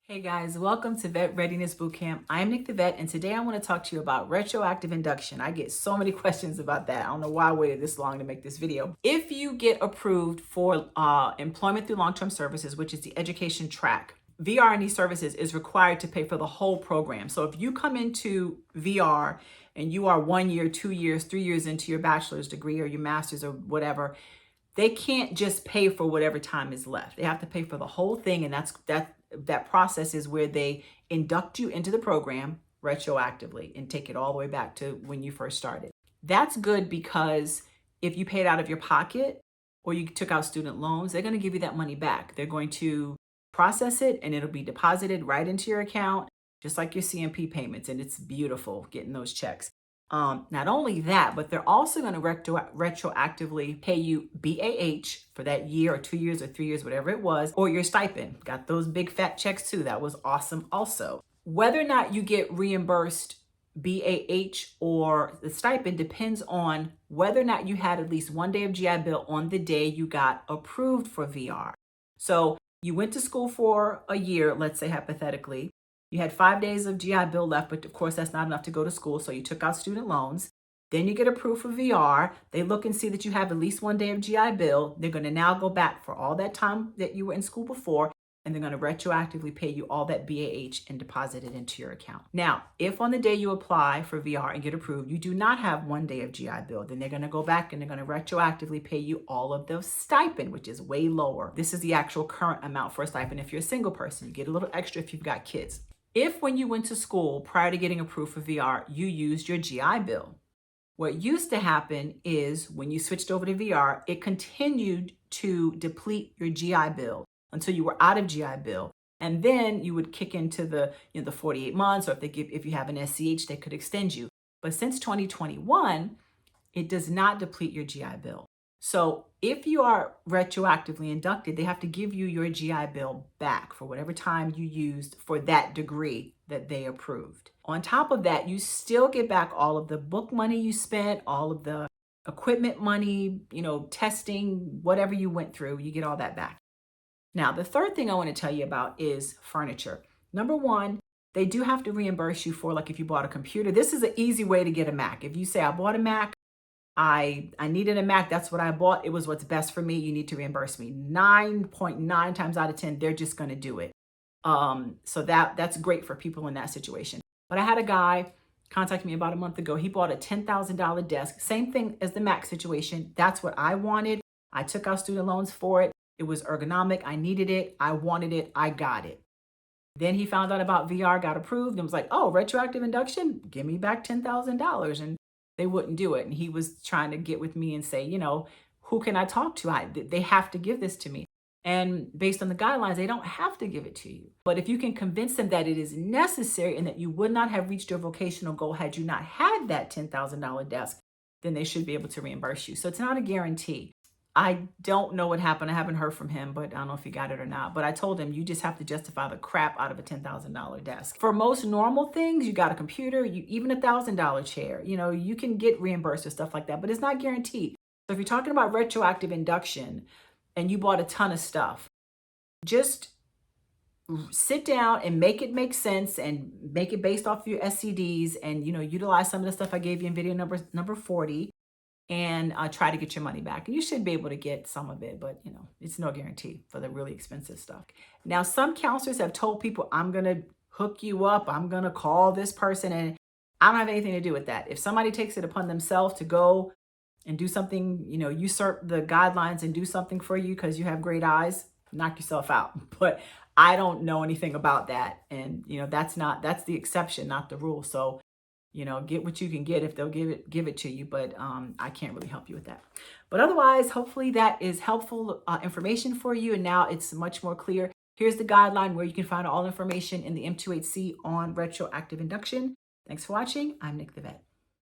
Hey guys, welcome to Vet Readiness Bootcamp. I'm Nick the Vet, and today I want to talk to you about retroactive induction. I get so many questions about that. I don't know why I waited this long to make this video. If you get approved for employment through long-term services, which is the education track, VR&E services is required to pay for the whole program. So if you come into VR and you are 1 year, 2 years, 3 years into your bachelor's degree or your master's or whatever, they can't just pay for whatever time is left. They have to pay for the whole thing, and that process is where they induct you into the program retroactively and take it all the way back to when you first started. That's good because if you paid out of your pocket or you took out student loans, they're going to give you that money back. They're going to process it and it'll be deposited right into your account, just like your CMP payments. And it's beautiful getting those checks. Not only that, but they're also going to retroactively pay you BAH for that year or 2 years or 3 years, whatever it was, or your stipend. Got those big fat checks too. That was awesome also. Whether or not you get reimbursed BAH or the stipend depends on whether or not you had at least 1 day of GI Bill on the day you got approved for VR. So you went to school for a year, let's say hypothetically. You had 5 days of GI Bill left, but of course that's not enough to go to school. So you took out student loans. Then you get approved for VR. They look and see that you have at least 1 day of GI Bill. They're going to now go back for all that time that you were in school before, and they're going to retroactively pay you all that BAH and deposit it into your account. Now, if on the day you apply for VR and get approved, you do not have 1 day of GI Bill, then they're going to go back and they're going to retroactively pay you all of the stipend, which is way lower. This is the actual current amount for a stipend. If you're a single person, you get a little extra if you've got kids. If when you went to school prior to getting approved for VR, you used your GI Bill, what used to happen is when you switched over to VR, it continued to deplete your GI Bill until you were out of GI Bill. And then you would kick into the 48 months, or if you have an SCH, they could extend you. But since 2021, it does not deplete your GI Bill. So if you are retroactively inducted, they have to give you your GI Bill back for whatever time you used for that degree that they approved. On top of that, you still get back all of the book money you spent, all of the equipment money, testing, whatever you went through, you get all that back. Now, the third thing I want to tell you about is furniture. Number one, they do have to reimburse you for, like, if you bought a computer. This is an easy way to get a Mac. If you say, I bought a Mac, I needed a Mac, that's what I bought, it was what's best for me, you need to reimburse me. 9.9 times out of 10, they're just going to do it. So that's great for people in that situation. But I had a guy contact me about a month ago. He bought a $10,000 desk. Same thing as the Mac situation. That's what I wanted. I took out student loans for it. It was ergonomic. I needed it. I wanted it. I got it. Then he found out about VR, got approved, and was like, oh, retroactive induction, give me back $10,000. And they wouldn't do it. And he was trying to get with me and say, who can I talk to? They have to give this to me. And based on the guidelines, they don't have to give it to you. But if you can convince them that it is necessary and that you would not have reached your vocational goal had you not had that $10,000 desk, then they should be able to reimburse you. So it's not a guarantee. I don't know what happened. I haven't heard from him, but I don't know if he got it or not. But I told him, you just have to justify the crap out of a $10,000 desk. For most normal things, you got a computer, even a $1,000 chair, you can get reimbursed or stuff like that, but it's not guaranteed. So if you're talking about retroactive induction and you bought a ton of stuff, just sit down and make it make sense and make it based off of your SCDs and, utilize some of the stuff I gave you in video number 40. And try to get your money back. And you should be able to get some of it, but it's no guarantee for the really expensive stuff. Now, some counselors have told people, I'm going to hook you up. I'm going to call this person, and I don't have anything to do with that. If somebody takes it upon themselves to go and do something, usurp the guidelines and do something for you because you have great eyes, knock yourself out. But I don't know anything about that. And, that's the exception, not the rule. So, get what you can get if they'll give it to you, but I can't really help you with that. But otherwise, hopefully that is helpful information for you, and now it's much more clear. Here's the guideline where you can find all information in the M28C on retroactive induction. Thanks for watching. I'm Nick the Vet.